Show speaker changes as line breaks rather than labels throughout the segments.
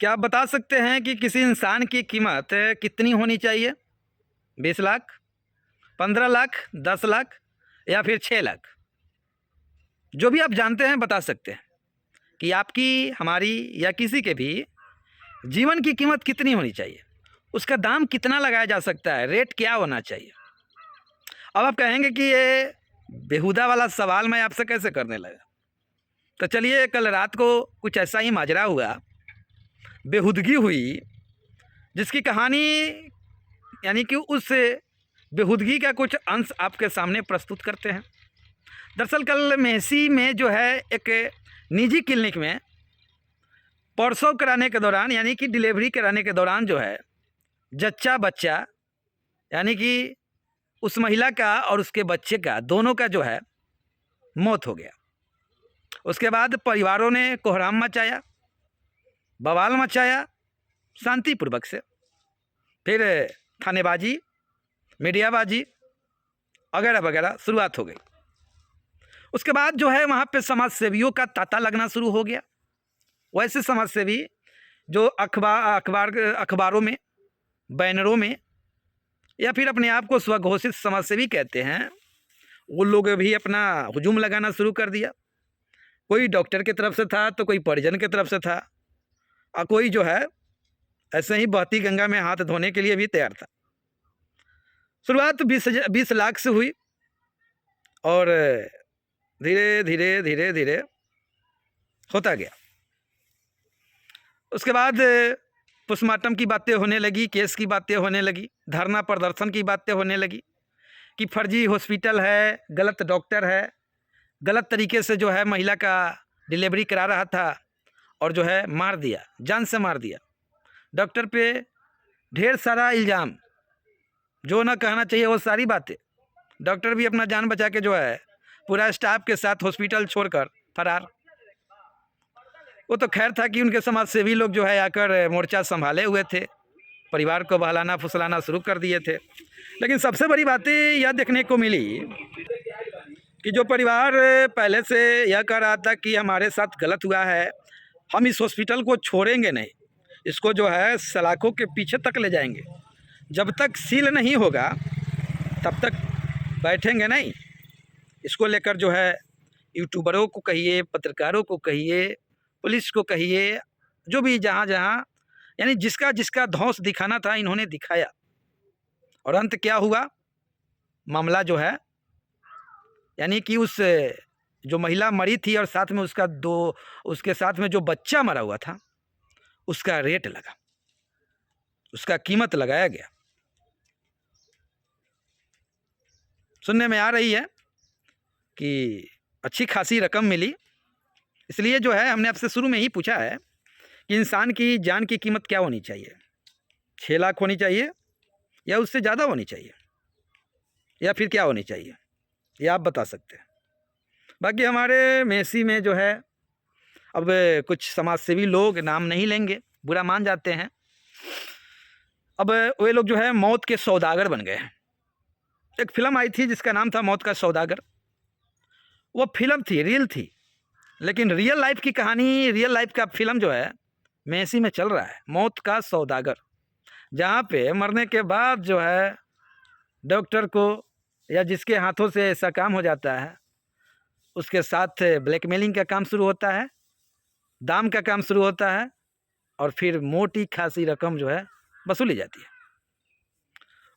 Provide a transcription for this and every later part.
क्या आप बता सकते हैं कि किसी इंसान की कीमत कितनी होनी चाहिए? 20 लाख, 15 लाख, 10 लाख या फिर 6 लाख? जो भी आप जानते हैं बता सकते हैं कि आपकी, हमारी या किसी के भी जीवन की कीमत कितनी होनी चाहिए, उसका दाम कितना लगाया जा सकता है, रेट क्या होना चाहिए। अब आप कहेंगे कि ये बेहुदा वाला सवाल मैं आपसे कैसे करने लगा। तो चलिए, कल रात को कुछ ऐसा ही माजरा हुआ, बेहुदगी हुई, जिसकी कहानी यानी कि उस बेहुदगी का कुछ अंश आपके सामने प्रस्तुत करते हैं। दरअसल कल मेहसी में जो है एक निजी क्लिनिक में प्रसव कराने के दौरान, यानी कि डिलीवरी कराने के दौरान जो है जच्चा बच्चा, यानी कि उस महिला का और उसके बच्चे का, दोनों का जो है मौत हो गया। उसके बाद परिवारों ने कोहराम मचाया, बवाल मचाया शांतिपूर्वक से। फिर थानेबाजी, मीडियाबाजी वगैरह वगैरह शुरुआत हो गई। उसके बाद जो है वहाँ पे समाज सेवियों का तांता लगना शुरू हो गया। वैसे समाज सेवी जो अखबारों में, बैनरों में, या फिर अपने आप को स्वघोषित समाज सेवी कहते हैं, वो लोग भी अपना हुजूम लगाना शुरू कर दिया। कोई डॉक्टर की तरफ से था तो कोई परिजन की तरफ से था, और कोई जो है ऐसे ही बहती गंगा में हाथ धोने के लिए भी तैयार था। शुरुआत 20 लाख से हुई और धीरे धीरे धीरे धीरे होता गया। उसके बाद पोस्टमार्टम की बातें होने लगी, केस की बातें होने लगी, धरना प्रदर्शन की बातें होने लगी कि फर्जी हॉस्पिटल है, गलत डॉक्टर है, गलत तरीके से जो है महिला का डिलीवरी करा रहा था और जो है मार दिया, जान से मार दिया। डॉक्टर पे ढेर सारा इल्ज़ाम, जो ना कहना चाहिए वो सारी बातें। डॉक्टर भी अपना जान बचा के जो है पूरा स्टाफ के साथ हॉस्पिटल छोड़कर फरार। वो तो खैर था कि उनके समाज सेवी लोग जो है आकर मोर्चा संभाले हुए थे, परिवार को बहलाना फुसलाना शुरू कर दिए थे। लेकिन सबसे बड़ी बातें यह देखने को मिली कि जो परिवार पहले से यह कह रहा था कि हमारे साथ गलत हुआ है, हम इस हॉस्पिटल को छोड़ेंगे नहीं, इसको जो है सलाखों के पीछे तक ले जाएंगे, जब तक सील नहीं होगा तब तक बैठेंगे नहीं। इसको लेकर जो है यूट्यूबरों को कहिए, पत्रकारों को कहिए, पुलिस को कहिए, जो भी जहाँ जहाँ, यानी जिसका जिसका धौंस दिखाना था इन्होंने दिखाया। और अंत क्या हुआ, मामला जो है, यानी कि उस जो महिला मरी थी और साथ में उसके साथ में जो बच्चा मरा हुआ था, उसका रेट लगा, उसका कीमत लगाया गया। सुनने में आ रही है कि अच्छी खासी रकम मिली। इसलिए जो है हमने आपसे शुरू में ही पूछा है कि इंसान की जान की कीमत क्या होनी चाहिए, 6 लाख होनी चाहिए या उससे ज़्यादा होनी चाहिए, या फिर क्या होनी चाहिए, ये आप बता सकते हैं। बाकी हमारे मेसी में जो है, अब कुछ समाजसेवी लोग, नाम नहीं लेंगे, बुरा मान जाते हैं, अब वे लोग जो है मौत के सौदागर बन गए हैं। एक फिल्म आई थी जिसका नाम था मौत का सौदागर। वो फिल्म थी, रियल थी, लेकिन रियल लाइफ की कहानी, रियल लाइफ का फिल्म जो है मेसी में चल रहा है, मौत का सौदागर, जहाँ पे मरने के बाद जो है डॉक्टर को या जिसके हाथों से ऐसा काम हो जाता है, उसके साथ ब्लैकमेलिंग का काम शुरू होता है, दाम का काम शुरू होता है, और फिर मोटी खासी रकम जो है वसूली जाती है।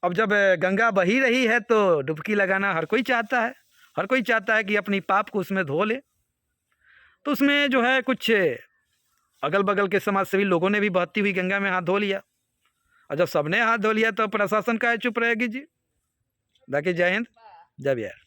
अब जब गंगा बही रही है तो डुबकी लगाना हर कोई चाहता है, हर कोई चाहता है कि अपनी पाप को उसमें धो ले। तो उसमें जो है कुछ अगल बगल के समाजसेवी लोगों ने भी बहती हुई गंगा में हाथ धो लिया, और जब सबने हाथ धो लिया तो प्रशासन का चुप रहेगी जी। बाकी जय हिंद, जय बिहार।